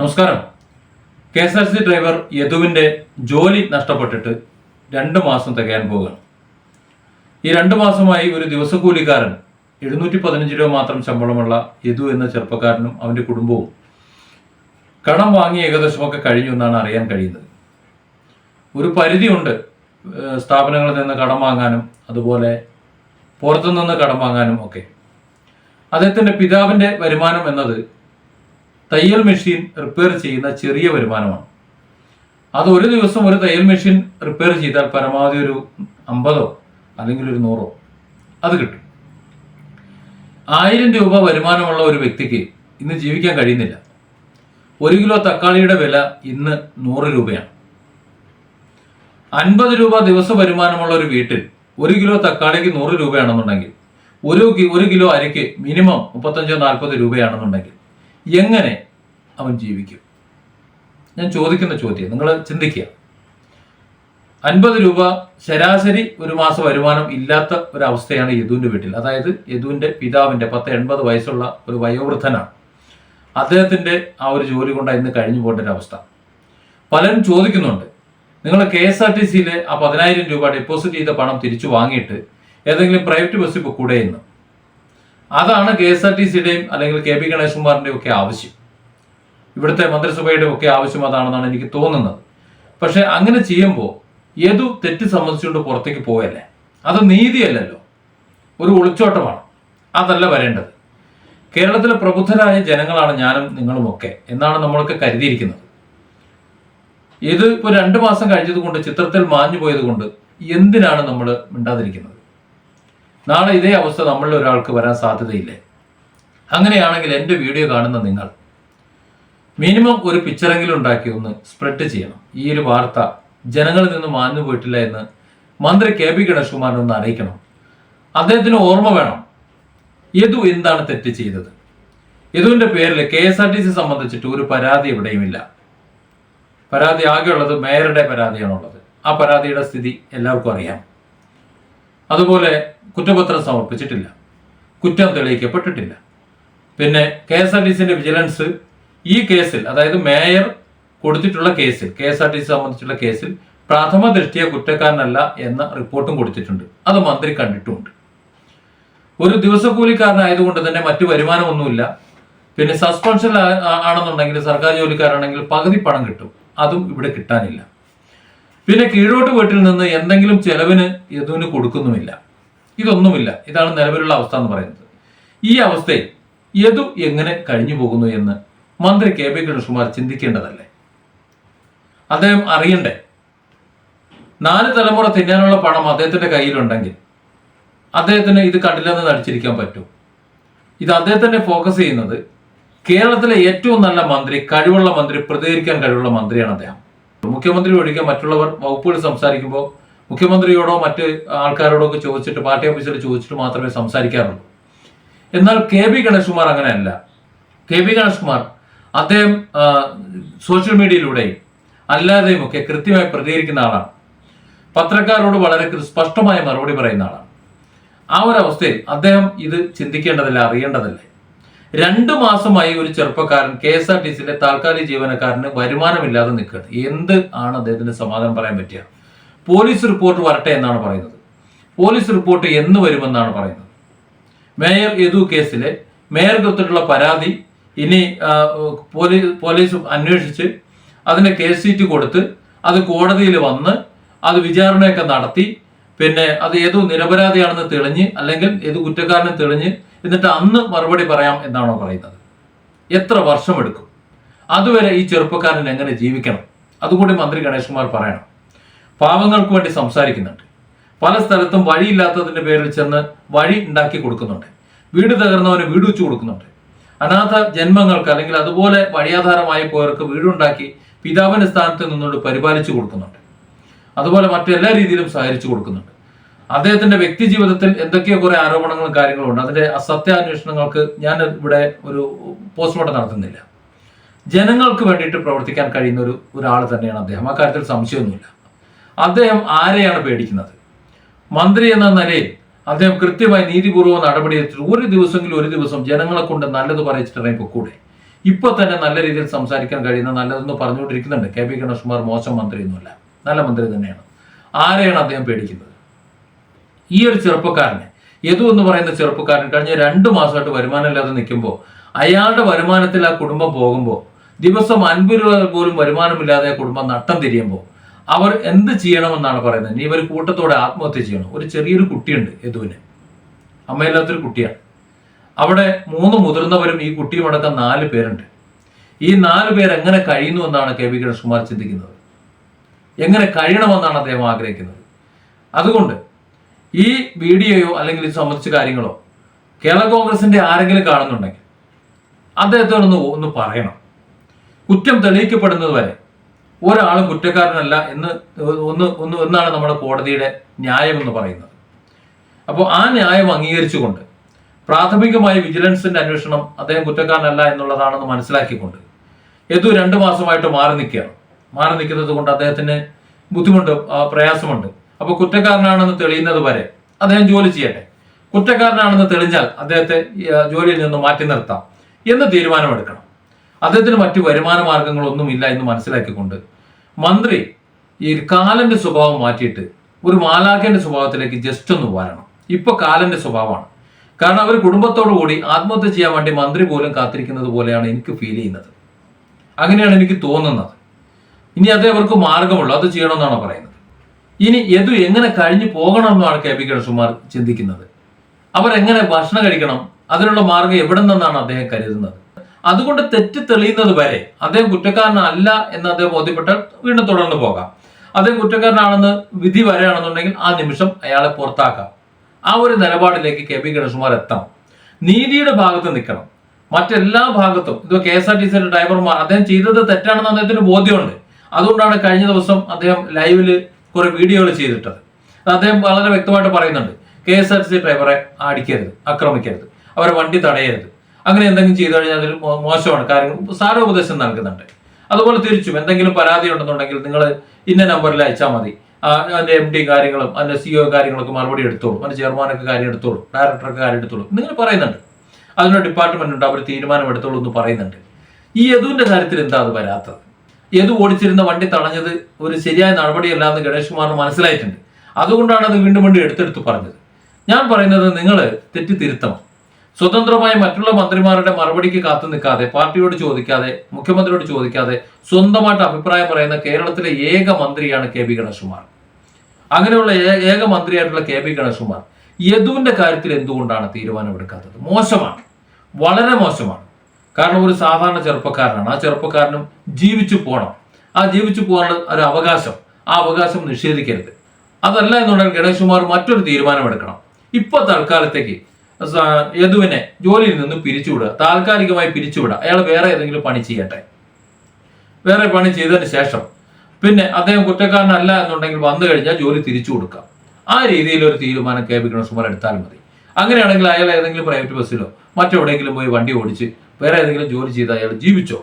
നമസ്കാരം. KSRTC driver യദുവിൻ്റെ ജോലി നഷ്ടപ്പെട്ടിട്ട് 2 മാസം തികയാൻ പോവുകയാണ്. ഈ 2 മാസമായി ഒരു ദിവസക്കൂലിക്കാരൻ 715 രൂപ മാത്രം ശമ്പളമുള്ള യദു എന്ന ചെറുപ്പക്കാരനും അവൻ്റെ കുടുംബവും കടം വാങ്ങി ഏകദേശമൊക്കെ കഴിഞ്ഞു എന്നാണ് അറിയാൻ കഴിയുന്നത്. ഒരു പരിധിയുണ്ട് സ്ഥാപനങ്ങളിൽ നിന്ന് കടം വാങ്ങാനും അതുപോലെ പുറത്തുനിന്ന് കടം വാങ്ങാനും ഒക്കെ. അദ്ദേഹത്തിൻ്റെ പിതാവിൻ്റെ വരുമാനം എന്നത് തയ്യൽ മെഷീൻ റിപ്പയർ ചെയ്യുന്ന ചെറിയ വരുമാനമാണ്. അത് ഒരു ദിവസം ഒരു തയ്യൽ മെഷീൻ റിപ്പയർ ചെയ്താൽ പരമാവധി ഒരു 50 അല്ലെങ്കിൽ ഒരു 100 അത് കിട്ടും. 1000 രൂപ വരുമാനമുള്ള ഒരു വ്യക്തിക്ക് ഇന്ന് ജീവിക്കാൻ കഴിയുന്നില്ല. 1 കിലോ തക്കാളിയുടെ വില ഇന്ന് 100 രൂപയാണ്. 50 രൂപ ദിവസ വരുമാനമുള്ള ഒരു വീട്ടിൽ 1 കിലോ തക്കാളിക്ക് 100 രൂപയാണെന്നുണ്ടെങ്കിൽ ഒരു കിലോ അരിക്ക് മിനിമം 35-40 രൂപയാണെന്നുണ്ടെങ്കിൽ എങ്ങനെ അവൻ ജീവിക്കും? ഞാൻ ചോദിക്കുന്ന ചോദ്യം നിങ്ങൾ ചിന്തിക്കുക. 50 രൂപ ശരാശരി ഒരു മാസ വരുമാനം ഇല്ലാത്ത ഒരവസ്ഥയാണ് യദുവിൻ്റെ വീട്ടിൽ. അതായത് യദുവിൻ്റെ പിതാവിൻ്റെ 80 വയസ്സുള്ള ഒരു വയോവൃദ്ധനാണ്. അദ്ദേഹത്തിൻ്റെ ആ ഒരു ജോലി കൊണ്ട് ഇന്ന് കഴിഞ്ഞു പോകേണ്ട ഒരു അവസ്ഥ. പലരും ചോദിക്കുന്നുണ്ട്, നിങ്ങൾ KSRTCയിലെ ആ 10,000 രൂപ ഡെപ്പോസിറ്റ് ചെയ്ത പണം തിരിച്ചു വാങ്ങിയിട്ട് ഏതെങ്കിലും പ്രൈവറ്റ് ബസ്സിൽ കൂടെ എന്ന്. അതാണ് KSRTCയുടെയും അല്ലെങ്കിൽ KB ഗണേഷ് കുമാറിൻ്റെയും ഒക്കെ ആവശ്യം. ഇവിടുത്തെ മന്ത്രിസഭയുടെ ഒക്കെ ആവശ്യം അതാണെന്നാണ് എനിക്ക് തോന്നുന്നത്. പക്ഷെ അങ്ങനെ ചെയ്യുമ്പോൾ യദു തെറ്റ് സമ്മതിച്ചുകൊണ്ട് പുറത്തേക്ക് പോയല്ലേ, അത് നീതിയല്ലല്ലോ, ഒരു ഒളിച്ചോട്ടമാണ്. അതല്ല വരേണ്ടത്. കേരളത്തിലെ പ്രബുദ്ധരായ ജനങ്ങളാണ് ഞാനും നിങ്ങളുമൊക്കെ എന്നാണ് നമ്മളൊക്കെ കരുതിയിരിക്കുന്നത്. ഇത് ഇപ്പോൾ 2 മാസം കഴിഞ്ഞത് കൊണ്ട്, ചിത്രത്തിൽ മാഞ്ഞു പോയത് കൊണ്ട് എന്തിനാണ് നമ്മൾ മിണ്ടാതിരിക്കുന്നത്? നാളെ ഇതേ അവസ്ഥ നമ്മളിൽ ഒരാൾക്ക് വരാൻ സാധ്യതയില്ലേ? അങ്ങനെയാണെങ്കിൽ എൻ്റെ വീഡിയോ കാണുന്ന നിങ്ങൾ മിനിമം ഒരു പിക്ചറെങ്കിലും ഉണ്ടാക്കി ഒന്ന് സ്പ്രെഡ് ചെയ്യണം. ഈ ഒരു വാർത്ത ജനങ്ങളിൽ നിന്ന് മാഞ്ഞു പോയിട്ടില്ല എന്ന് മന്ത്രി KB ഗണേഷ് കുമാറിനെ ഒന്ന് അറിയിക്കണം. അദ്ദേഹത്തിന് ഓർമ്മ വേണം യദു എന്താണ് തെറ്റ് ചെയ്തത്. യദുവിൻ്റെ പേരിൽ KSRTC സംബന്ധിച്ചിട്ട് ഒരു പരാതി എവിടെയുമില്ല. പരാതി ആകെയുള്ളത് മേയറുടെ പരാതിയാണുള്ളത്. ആ പരാതിയുടെ സ്ഥിതി എല്ലാവർക്കും അറിയാം. അതുപോലെ കുറ്റപത്രം സമർപ്പിച്ചിട്ടില്ല, കുറ്റം തെളിയിക്കപ്പെട്ടിട്ടില്ല. പിന്നെ KSRTCന്റെ വിജിലൻസ് ഈ കേസിൽ, അതായത് മേയർ കൊടുത്തിട്ടുള്ള കേസിൽ, KSRTC സംബന്ധിച്ചുള്ള കേസിൽ പ്രഥമ ദൃഷ്ടിയ കുറ്റക്കാരനല്ല എന്ന റിപ്പോർട്ടും കൊടുത്തിട്ടുണ്ട്. അത് മന്ത്രി കണ്ടിട്ടുമുണ്ട്. ഒരു ദിവസക്കൂലിക്കാരനായതുകൊണ്ട് തന്നെ മറ്റു വരുമാനമൊന്നുമില്ല. പിന്നെ സസ്പെൻഷൻ ആണെന്നുണ്ടെങ്കിൽ, സർക്കാർ ജോലിക്കാരാണെങ്കിൽ പകുതി പണം കിട്ടും, അതും ഇവിടെ കിട്ടാനില്ല. പിന്നെ കീഴോട്ട് വീട്ടിൽ നിന്ന് എന്തെങ്കിലും ചെലവിന് യദുവിന് കൊടുക്കുന്നുമില്ല. ഇതൊന്നുമില്ല. ഇതാണ് നിലവിലുള്ള അവസ്ഥ എന്ന് പറയുന്നത്. ഈ അവസ്ഥയിൽ യദു എങ്ങനെ കഴിഞ്ഞു പോകുന്നു എന്ന് മന്ത്രി KB ഗണേഷ് കുമാർ ചിന്തിക്കേണ്ടതല്ലേ? അദ്ദേഹം അറിയണ്ടേ? 4 തലമുറ തിന്നാനുള്ള പണം അദ്ദേഹത്തിന്റെ കയ്യിലുണ്ടെങ്കിൽ അദ്ദേഹത്തിന് ഇത് കണ്ടില്ലെന്ന് നടിച്ചിരിക്കാൻ പറ്റും. ഇത് അദ്ദേഹത്തിന്റെ ഫോക്കസ് ചെയ്യുന്നത് കേരളത്തിലെ ഏറ്റവും നല്ല മന്ത്രി, കഴിവുള്ള മന്ത്രി, പ്രതികരിക്കാൻ കഴിവുള്ള മന്ത്രിയാണ് അദ്ദേഹം. മുഖ്യമന്ത്രി ഒഴികെ മറ്റുള്ളവർ വകുപ്പുകൾ സംസാരിക്കുമ്പോൾ മുഖ്യമന്ത്രിയോടോ മറ്റ് ആൾക്കാരോടോ ഒക്കെ ചോദിച്ചിട്ട്, പാർട്ടി ഓഫീസിൽ ചോദിച്ചിട്ട് മാത്രമേ സംസാരിക്കാറുള്ളൂ. എന്നാൽ KB ഗണേഷ് കുമാർ അങ്ങനെയല്ല. KB ഗണേഷ് കുമാർ അദ്ദേഹം സോഷ്യൽ മീഡിയയിലൂടെയും അല്ലാതെയും ഒക്കെ കൃത്യമായി പ്രതികരിക്കുന്ന ആളാണ്. പത്രക്കാരോട് വളരെ സ്പഷ്ടമായ മറുപടി പറയുന്ന ആളാണ്. ആ ഒരു അവസ്ഥയിൽ അദ്ദേഹം ഇത് ചിന്തിക്കേണ്ടതല്ല, അറിയേണ്ടതല്ലേ? 2 മാസമായി ഒരു ചെറുപ്പക്കാരൻ KSRTCയിലെ താൽക്കാലിക ജീവനക്കാരന് വരുമാനമില്ലാതെ നിൽക്കുകയാണ്. എന്ത് ആണ് അദ്ദേഹത്തിന് സമാധാനം പറയാൻ പറ്റുക? പോലീസ് റിപ്പോർട്ട് വരട്ടെ എന്നാണ് പറയുന്നത്. പോലീസ് റിപ്പോർട്ട് എന്ന് വരുമെന്നാണ് പറയുന്നത്. മേയർ യദു കേസിലെ മേയർ കൊടുത്തിട്ടുള്ള പരാതി ഇനി പോലീസ് അന്വേഷിച്ച് അതിന് കേസ് ഷീറ്റ് കൊടുത്ത് അത് കോടതിയിൽ വന്ന് അത് വിചാരണയൊക്കെ നടത്തി, പിന്നെ അത് യദു നിരപരാധിയാണെന്ന് തെളിഞ്ഞ്, അല്ലെങ്കിൽ യദു കുറ്റക്കാരനെ തെളിഞ്ഞ്, എന്നിട്ട് അന്ന് മറുപടി പറയാം എന്നാണോ പറയുന്നത്? എത്ര വർഷമെടുക്കും? അതുവരെ ഈ ചെറുപ്പക്കാരൻ എങ്ങനെ ജീവിക്കണം? അതുകൂടി മന്ത്രി ഗണേഷ് കുമാർ പറയണം. പാവങ്ങൾക്ക് വേണ്ടി സംസാരിക്കുന്നുണ്ട്. പല സ്ഥലത്തും വഴിയില്ലാത്തതിന്റെ പേരിൽ ചെന്ന് വഴി ഉണ്ടാക്കി കൊടുക്കുന്നുണ്ട്. വീട് തകർന്നവന് വീട് വെച്ചു കൊടുക്കുന്നുണ്ട്. അനാഥ ജന്മങ്ങൾക്ക് അല്ലെങ്കിൽ അതുപോലെ വഴിയാധാരമായി പോയവർക്ക് വീടുണ്ടാക്കി പിതാവിന്റെ സ്ഥാനത്ത് നിന്നുകൊണ്ട് പരിപാലിച്ചു കൊടുക്കുന്നുണ്ട്. അതുപോലെ മറ്റെല്ലാ രീതിയിലും സഹകരിച്ചു കൊടുക്കുന്നുണ്ട്. അദ്ദേഹത്തിന്റെ വ്യക്തി ജീവിതത്തിൽ എന്തൊക്കെയോ കുറെ ആരോപണങ്ങളും കാര്യങ്ങളും ഉണ്ട്. അതിന്റെ സത്യാന്വേഷണങ്ങൾക്ക് ഞാൻ ഇവിടെ ഒരു പോസ്റ്റ്മോർട്ടം നടത്തുന്നില്ല. ജനങ്ങൾക്ക് വേണ്ടിയിട്ട് പ്രവർത്തിക്കാൻ കഴിയുന്ന ഒരാൾ തന്നെയാണ് അദ്ദേഹം. ആ കാര്യത്തിൽ സംശയമൊന്നുമില്ല. അദ്ദേഹം ആരെയാണ് പേടിക്കുന്നത്? മന്ത്രി എന്ന നിലയിൽ അദ്ദേഹം കൃത്യമായി നീതിപൂർവ്വം നടപടിയെടുത്തിട്ട് ഒരു ദിവസം ജനങ്ങളെ കൊണ്ട് നല്ലത് പറയിച്ചിട്ട് പൊക്കൂടെ. ഇപ്പൊ തന്നെ നല്ല രീതിയിൽ സംസാരിക്കാൻ കഴിയുന്ന നല്ലതെന്ന് പറഞ്ഞുകൊണ്ടിരിക്കുന്നുണ്ട്. കെ പി ഗണേഷ്കുമാർ മോശം മന്ത്രിയൊന്നുമല്ല, നല്ല മന്ത്രി തന്നെയാണ്. ആരെയാണ് അദ്ദേഹം പേടിക്കുന്നത്? ഈ ഒരു ചെറുപ്പക്കാരനെ, യദു എന്ന് പറയുന്ന ചെറുപ്പക്കാരൻ കഴിഞ്ഞ 2 മാസമായിട്ട് വരുമാനമില്ലാതെ നിൽക്കുമ്പോൾ, അയാളുടെ വരുമാനത്തിൽ ആ കുടുംബം പോകുമ്പോൾ, ദിവസം 50 രൂപ പോലും വരുമാനമില്ലാതെ ആ കുടുംബം നട്ടം തിരിയുമ്പോൾ അവർ എന്ത് ചെയ്യണമെന്നാണ് പറയുന്നത്? ഇനി ഇവർ കൂട്ടത്തോടെ ആത്മഹത്യ ചെയ്യണം. ഒരു ചെറിയൊരു കുട്ടിയുണ്ട് യദുവിന്, അമ്മയില്ലാത്തൊരു കുട്ടിയാണ്. അവിടെ 3 മുതിർന്നവരും ഈ കുട്ടിയും അടക്കം 4 പേരുണ്ട്. ഈ 4 പേർ എങ്ങനെ കഴിയുന്നു എന്നാണ് കെ പി ഗണേഷ്കുമാർ ചിന്തിക്കുന്നത്. എങ്ങനെ കഴിയണമെന്നാണ് അദ്ദേഹം ആഗ്രഹിക്കുന്നത്. അതുകൊണ്ട് ഈ വീഡിയോയോ അല്ലെങ്കിൽ ഇത് സംബന്ധിച്ച കാര്യങ്ങളോ കേരള കോൺഗ്രസിന്റെ ആരെങ്കിലും കാണുന്നുണ്ടെങ്കിൽ അദ്ദേഹത്തോടൊന്ന് പറയണം. കുറ്റം തെളിയിക്കപ്പെടുന്നത് വരെ ഒരാളും കുറ്റക്കാരനല്ല എന്നാണ് നമ്മുടെ കോടതിയുടെ ന്യായം എന്ന് പറയുന്നത്. അപ്പോൾ ആ ന്യായം അംഗീകരിച്ചുകൊണ്ട് പ്രാഥമികമായി വിജിലൻസിന്റെ അന്വേഷണം അദ്ദേഹം കുറ്റക്കാരനല്ല എന്നുള്ളതാണെന്ന് മനസ്സിലാക്കിക്കൊണ്ട് യദു 2 മാസമായിട്ട് മാറി നിൽക്കുകയാണ്. മാറി നിൽക്കുന്നത് കൊണ്ട് അദ്ദേഹത്തിന് ബുദ്ധിമുട്ട്, പ്രയാസമുണ്ട്. അപ്പോൾ കുറ്റക്കാരനാണെന്ന് തെളിയുന്നത് വരെ അദ്ദേഹം ജോലി ചെയ്യട്ടെ. കുറ്റക്കാരനാണെന്ന് തെളിഞ്ഞാൽ അദ്ദേഹത്തെ ജോലിയിൽ നിന്ന് മാറ്റി നിർത്താം എന്ന് തീരുമാനമെടുക്കണം. അദ്ദേഹത്തിന് മറ്റു വരുമാന മാർഗങ്ങളൊന്നുമില്ല എന്ന് മനസ്സിലാക്കിക്കൊണ്ട് മന്ത്രി ഈ കാലന്റെ സ്വഭാവം മാറ്റിയിട്ട് ഒരു മാലാഖന്റെ സ്വഭാവത്തിലേക്ക് ജസ്റ്റ് ഒന്ന് വരണം. ഇപ്പൊ കാലന്റെ സ്വഭാവമാണ്. കാരണം അവർ കുടുംബത്തോടു കൂടി ആത്മഹത്യ ചെയ്യാൻ വേണ്ടി മന്ത്രി പോലും കാത്തിരിക്കുന്നത് പോലെയാണ് എനിക്ക് ഫീൽ ചെയ്യുന്നത്. അങ്ങനെയാണ് എനിക്ക് തോന്നുന്നത്. ഇനി അതേ അവർക്ക് മാർഗമുള്ളൂ, അത് ചെയ്യണമെന്നാണ് പറയുന്നത്. ഇനി യദു എങ്ങനെ കഴിഞ്ഞു പോകണം എന്നാണ് കെ പി ഗണേഷ്കുമാർ ചിന്തിക്കുന്നത്. അവരെങ്ങനെ ഭക്ഷണം കഴിക്കണം, അതിനുള്ള മാർഗം എവിടെ നിന്നാണ് അദ്ദേഹം കരുതുന്നത്. അതുകൊണ്ട് തെറ്റ് തെളിയുന്നത് വരെ അദ്ദേഹം കുറ്റക്കാരനല്ല എന്ന് അദ്ദേഹം ബോധ്യപ്പെട്ടാൽ വീണ്ടും തുടർന്ന് പോകാം. അദ്ദേഹം കുറ്റക്കാരനാണെന്ന് വിധി വരികയാണെന്നുണ്ടെങ്കിൽ ആ നിമിഷം അയാളെ പുറത്താക്കാം. ആ ഒരു നിലപാടിലേക്ക് കെ പി ഗണേഷ്കുമാർ എത്തണം. നീതിയുടെ ഭാഗത്ത് നിൽക്കണം. മറ്റെല്ലാ ഭാഗത്തും ഇത് KSRTC ഡ്രൈവർമാർ അദ്ദേഹം ചെയ്തത് തെറ്റാണെന്ന് അദ്ദേഹത്തിന് ബോധ്യമുണ്ട്. അതുകൊണ്ടാണ് കഴിഞ്ഞ ദിവസം അദ്ദേഹം ലൈവില് കുറെ വീഡിയോകൾ ചെയ്തിട്ടത്. അദ്ദേഹം വളരെ വ്യക്തമായിട്ട് പറയുന്നുണ്ട്, KSRTC ഡ്രൈവറെ അടിക്കരുത്, ആക്രമിക്കരുത്, അവരെ വണ്ടി തടയരുത്, അങ്ങനെ എന്തെങ്കിലും ചെയ്തു കഴിഞ്ഞാൽ അതിൽ മോശമാണ് കാര്യങ്ങൾ സാരോപദേശം നൽകുന്നുണ്ട്. അതുപോലെ തിരിച്ചും എന്തെങ്കിലും പരാതി ഉണ്ടെന്നുണ്ടെങ്കിൽ നിങ്ങൾ ഇന്ന നമ്പറിൽ അയച്ചാൽ മതി, അതിന്റെ MD കാര്യങ്ങളും അതിന്റെ CEO കാര്യങ്ങളൊക്കെ മറുപടി എടുത്തോളൂ, അതിന്റെ ചെയർമാനൊക്കെ കാര്യം എടുത്തോളൂ, ഡയറക്ടറൊക്കെ കാര്യം എടുത്തോളൂ, നിങ്ങൾ പറയുന്നുണ്ട്. അതിനൊരു ഡിപ്പാർട്ട്മെന്റ് ഉണ്ട്, അവർ തീരുമാനം എടുത്തോളൂ എന്ന് പറയുന്നുണ്ട്. ഈ യദുവിന്റെ കാര്യത്തിൽ എന്താ അത് വരാത്തത്? യദു ഓടിച്ചിരുന്ന വണ്ടി തടഞ്ഞത് ഒരു ശരിയായ നടപടിയല്ല എന്ന് ഗണേഷ്കുമാറിന് മനസ്സിലായിട്ടുണ്ട്. അതുകൊണ്ടാണ് അത് വീണ്ടും വീണ്ടും എടുത്തെടുത്ത് പറഞ്ഞത്. ഞാൻ പറയുന്നത് നിങ്ങൾ തെറ്റ് തിരുത്തണം. സ്വതന്ത്രമായി മറ്റുള്ള മന്ത്രിമാരുടെ മറുപടിക്ക് കാത്തു നിൽക്കാതെ, പാർട്ടിയോട് ചോദിക്കാതെ, മുഖ്യമന്ത്രിയോട് ചോദിക്കാതെ സ്വന്തമായിട്ട് അഭിപ്രായം പറയുന്ന കേരളത്തിലെ ഏക മന്ത്രിയാണ് കെ പി ഗണേഷ്കുമാർ. അങ്ങനെയുള്ള ഏക മന്ത്രിയായിട്ടുള്ള കെ പി ഗണേഷ്കുമാർ യദുവിന്റെ കാര്യത്തിൽ എന്തുകൊണ്ടാണ് തീരുമാനമെടുക്കാത്തത്? മോശമാണ്, വളരെ മോശമാണ്. കാരണം ഒരു സാധാരണ ചെറുപ്പക്കാരനാണ്. ആ ചെറുപ്പക്കാരനും ജീവിച്ചു പോകണം. ആ ജീവിച്ചു പോകാനുള്ള ഒരു അവകാശം, ആ അവകാശം നിഷേധിക്കരുത്. അതല്ല എന്നുണ്ടെങ്കിൽ ഗണേഷ്കുമാർ മറ്റൊരു തീരുമാനമെടുക്കണം. ഇപ്പൊ തൽക്കാലത്തേക്ക് യദുവിനെ ജോലിയിൽ നിന്ന് പിരിച്ചുവിടുക, താൽക്കാലികമായി പിരിച്ചുവിടുക. അയാൾ വേറെ ഏതെങ്കിലും പണി ചെയ്യട്ടെ. വേറെ പണി ചെയ്തതിന് ശേഷം പിന്നെ അദ്ദേഹം കുറ്റക്കാരനല്ല എന്നുണ്ടെങ്കിൽ വന്നു കഴിഞ്ഞാൽ ജോലി തിരിച്ചു കൊടുക്കാം. ആ രീതിയിൽ ഒരു തീരുമാനം കെ പി ഗണേഷ്കുമാർ എടുത്താൽ മതി. അങ്ങനെയാണെങ്കിൽ അയാൾ ഏതെങ്കിലും പ്രൈവറ്റ് ബസ്സിലോ മറ്റെവിടെയെങ്കിലും പോയി വണ്ടി ഓടിച്ച് വേറെ ഏതെങ്കിലും ജോലി ചെയ്ത് അയാൾ ജീവിച്ചോ.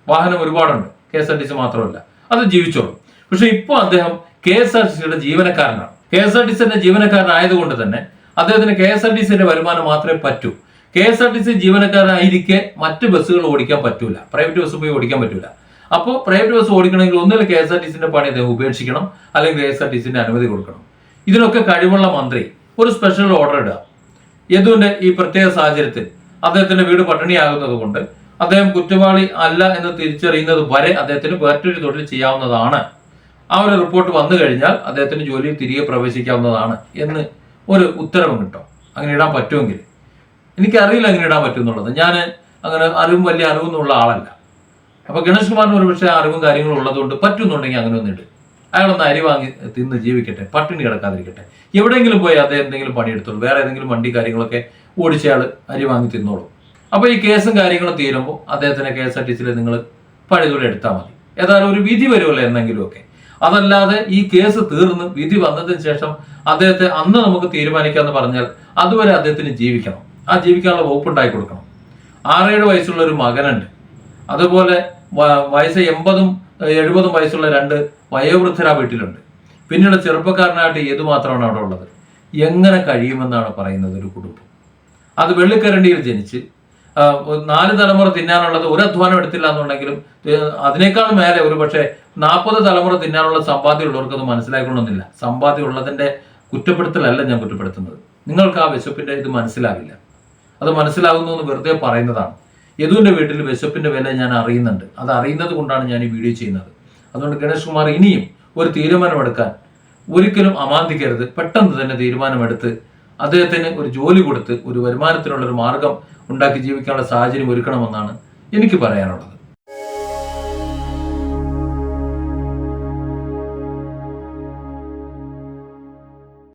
വാഹനം ഒരുപാടുണ്ട്, KSRTC മാത്രമല്ല, അത് ജീവിച്ചോളും. പക്ഷെ ഇപ്പോൾ അദ്ദേഹം KSRTCയുടെ ജീവനക്കാരനാണ്. KSRTCയുടെ ജീവനക്കാരനായതുകൊണ്ട് തന്നെ അദ്ദേഹത്തിന് KSRTCയുടെ വരുമാനം മാത്രമേ പറ്റൂ. KSRTC ജീവനക്കാരനായിരിക്കെ മറ്റ് ബസ്സുകൾ ഓടിക്കാൻ പറ്റൂല, പ്രൈവറ്റ് ബസ് പോയി ഓടിക്കാൻ പറ്റൂല. അപ്പോൾ പ്രൈവറ്റ് ബസ് ഓടിക്കണമെങ്കിൽ ഒന്നിൽ KSRTCന്റെ പണി അദ്ദേഹം ഉപേക്ഷിക്കണം, അല്ലെങ്കിൽ KSRTCന്റെ അനുമതി കൊടുക്കണം. ഇതിനൊക്കെ കഴിവുള്ള മന്ത്രി ഒരു സ്പെഷ്യൽ ഓർഡർ ഇടുക. യദുവിന്റെ ഈ പ്രത്യേക സാഹചര്യത്തിൽ അദ്ദേഹത്തിന്റെ വീട് പട്ടിണിയാകുന്നത് കൊണ്ട് അദ്ദേഹം കുറ്റവാളി അല്ല എന്ന് തിരിച്ചറിയുന്നത് വരെ അദ്ദേഹത്തിന് മറ്റൊരു തൊഴിൽ ചെയ്യാവുന്നതാണ്. ആ ഒരു റിപ്പോർട്ട് വന്നു കഴിഞ്ഞാൽ അദ്ദേഹത്തിന് ജോലിയിൽ തിരികെ പ്രവേശിക്കാവുന്നതാണ് എന്ന് ഒരു ഉത്തരവും കിട്ടും. അങ്ങനെ ഇടാൻ പറ്റുമെങ്കിൽ. എനിക്കറിയില്ല അങ്ങനെ ഇടാൻ പറ്റും എന്നുള്ളത്. ഞാൻ അങ്ങനെ വലിയ അറിവൊന്നുള്ള ആളല്ല. അപ്പൊ ഗണേഷ്കുമാറിന് ഒരു പക്ഷേ അറിവും കാര്യങ്ങളും ഉള്ളതുകൊണ്ട് പറ്റുന്നുണ്ടെങ്കിൽ അങ്ങനെ ഒന്നിട്ട് അയാളൊന്ന് അരി വാങ്ങി തിന്ന് ജീവിക്കട്ടെ, പട്ടിണി കിടക്കാതിരിക്കട്ടെ. എവിടെയെങ്കിലും പോയി അദ്ദേഹം എന്തെങ്കിലും പണിയെടുത്തോളൂ, വേറെ ഏതെങ്കിലും വണ്ടി കാര്യങ്ങളൊക്കെ ഓടിച്ചയാൾ അരി വാങ്ങി തിന്നോളൂ. അപ്പൊ ഈ കേസും കാര്യങ്ങളും തീരുമ്പോൾ അദ്ദേഹത്തിന് KSRTCയിൽ നിങ്ങൾ പഴയതുപോലെ എടുത്താൽ മതി. ഏതായാലും ഒരു വിധി വരുമല്ലോ എന്നെങ്കിലും ഒക്കെ. അതല്ലാതെ ഈ കേസ് തീർന്ന് വിധി വന്നതിന് ശേഷം അദ്ദേഹത്തെ അന്ന് നമുക്ക് തീരുമാനിക്കാമെന്ന് പറഞ്ഞാൽ അതുവരെ അദ്ദേഹത്തിന് ജീവിക്കണം. ആ ജീവിക്കാനുള്ള വകുപ്പ് ഉണ്ടാക്കി കൊടുക്കണം. 6-7 വയസ്സുള്ള ഒരു മകനുണ്ട്. അതുപോലെ വയസ്സ് 80-70 വയസ്സുള്ള 2 വയോവൃദ്ധരാ വീട്ടിലുണ്ട്. പിന്നീട് ചെറുപ്പക്കാരനായിട്ട് ഏതു മാത്രമാണ് അവിടെ ഉള്ളത്. എങ്ങനെ കഴിയുമെന്നാണ് പറയുന്നത് ഒരു കുടുംബം? അത് വെള്ളിക്കരണ്ടിയിൽ ജനിച്ച് 4 തലമുറ തിന്നാനുള്ളത് ഒരു അധ്വാനം എടുത്തില്ല എന്നുണ്ടെങ്കിലും അതിനേക്കാൾ മേലെ ഒരു പക്ഷേ 40 തലമുറ തിന്നാനുള്ള സമ്പാദ്യം ഉള്ളവർക്ക് അത് മനസ്സിലാക്കണമെന്നില്ല. സമ്പാദ്യം ഉള്ളതിന്റെ കുറ്റപ്പെടുത്തലല്ല ഞാൻ കുറ്റപ്പെടുത്തുന്നത്. നിങ്ങൾക്ക് ആ വിശപ്പിന്റെ ഇത് മനസ്സിലാവില്ല. അത് മനസ്സിലാകുന്നു എന്ന് വെറുതെ പറയുന്നതാണ്. യദുവിന്റെ വീട്ടിൽ വിശപ്പിന്റെ വില ഞാൻ അറിയുന്നുണ്ട്. അത് അറിയുന്നത് കൊണ്ടാണ് ഞാൻ ഈ വീഡിയോ ചെയ്യുന്നത്. അതുകൊണ്ട് ഗണേഷ് കുമാർ ഇനിയും ഒരു തീരുമാനമെടുക്കാൻ ഒരിക്കലും അമാന്തിക്കരുത്. പെട്ടെന്ന് തന്നെ തീരുമാനമെടുത്ത് അദ്ദേഹത്തിന് ഒരു ജോലി കൊടുത്ത് ഒരു വരുമാനത്തിനുള്ള ഒരു മാർഗം ഉണ്ടാക്കി ജീവിക്കാനുള്ള സാഹചര്യം ഒരുക്കണമെന്നാണ് എനിക്ക് പറയാനുള്ളത്.